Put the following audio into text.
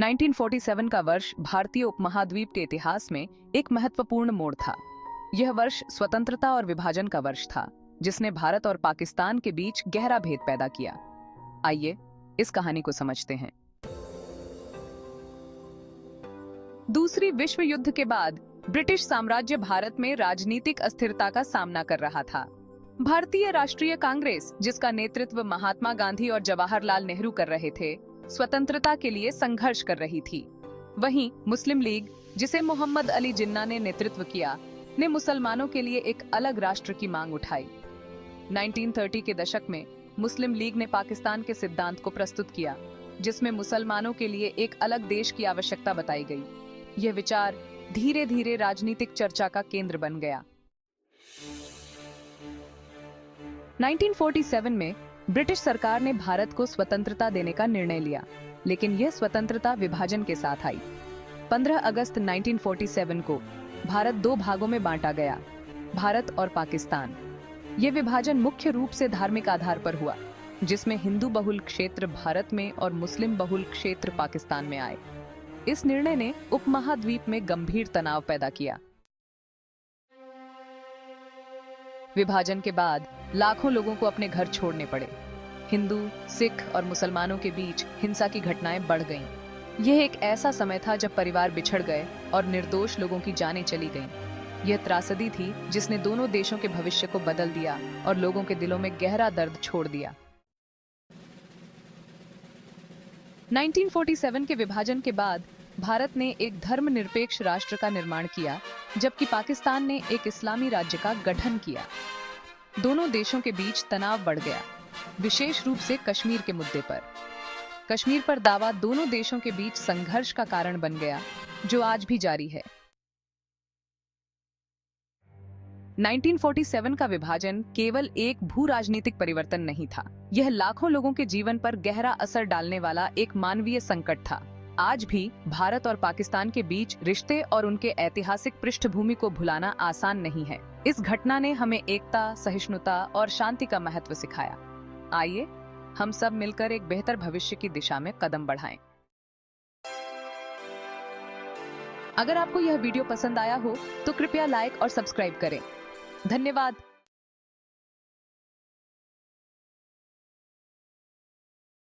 1947 का वर्ष भारतीय उपमहाद्वीप के इतिहास में एक महत्वपूर्ण मोड़ था। यह वर्ष स्वतंत्रता और विभाजन का वर्ष था, जिसने भारत और पाकिस्तान के बीच गहरा भेद पैदा किया। आइए इस कहानी को समझते हैं। दूसरी विश्व युद्ध के बाद ब्रिटिश साम्राज्य भारत में राजनीतिक अस्थिरता का सामना कर रहा था। भारतीय राष्ट्रीय कांग्रेस, जिसका नेतृत्व महात्मा गांधी और जवाहरलाल नेहरू कर रहे थे, स्वतंत्रता के लिए संघर्ष कर रही थी। वहीं मुस्लिम लीग, जिसे मोहम्मद अली जिन्ना ने नेतृत्व किया, ने मुसलमानों के लिए एक अलग राष्ट्र की मांग उठाई। 1930 के दशक में मुस्लिम लीग ने पाकिस्तान के सिद्धांत को प्रस्तुत किया, जिसमें मुसलमानों के लिए एक अलग देश की आवश्यकता बताई गई। यह विचार धीरे धीरे राजनीतिक चर्चा का केंद्र बन गया। 1947 में ब्रिटिश सरकार ने भारत को स्वतंत्रता देने का निर्णय लिया, लेकिन यह स्वतंत्रता विभाजन के साथ आई। 15 अगस्त 1947 को भारत दो भागों में बांटा गया, भारत और पाकिस्तान। यह विभाजन मुख्य रूप से धार्मिक आधार पर हुआ, जिसमें हिंदू बहुल क्षेत्र भारत में और मुस्लिम बहुल क्षेत्र पाकिस्तान में आए। इस निर्णय ने उपमहाद्वीप में गंभीर तनाव पैदा किया। विभाजन के बाद लाखों लोगों को अपने घर छोड़ने पड़े। हिंदू, सिख और मुसलमानों के बीच हिंसा की घटनाएं बढ़ गईं। यह एक ऐसा समय था जब परिवार बिछड़ गए और निर्दोष लोगों की जानें चली गईं। यह त्रासदी थी जिसने दोनों देशों के भविष्य को बदल दिया और लोगों के दिलों में गहरा दर्द छोड़ दिया। 1947 के विभाजन के बाद भारत ने एक धर्मनिरपेक्ष राष्ट्र का निर्माण किया, जबकि पाकिस्तान ने एक इस्लामी राज्य का गठन किया। दोनों देशों के बीच तनाव बढ़ गया, विशेष रूप से कश्मीर के मुद्दे पर। कश्मीर पर दावा दोनों देशों के बीच संघर्ष का कारण बन गया, जो आज भी जारी है। 1947 का विभाजन केवल एक भू राजनीतिक परिवर्तन नहीं था, यह लाखों लोगों के जीवन पर गहरा असर डालने वाला एक मानवीय संकट था। आज भी भारत और पाकिस्तान के बीच रिश्ते और उनके ऐतिहासिक पृष्ठभूमि को भुलाना आसान नहीं है। इस घटना ने हमें एकता, सहिष्णुता और शांति का महत्व सिखाया। आइए हम सब मिलकर एक बेहतर भविष्य की दिशा में कदम बढ़ाएं। अगर आपको यह वीडियो पसंद आया हो तो कृपया लाइक और सब्सक्राइब करें। धन्यवाद।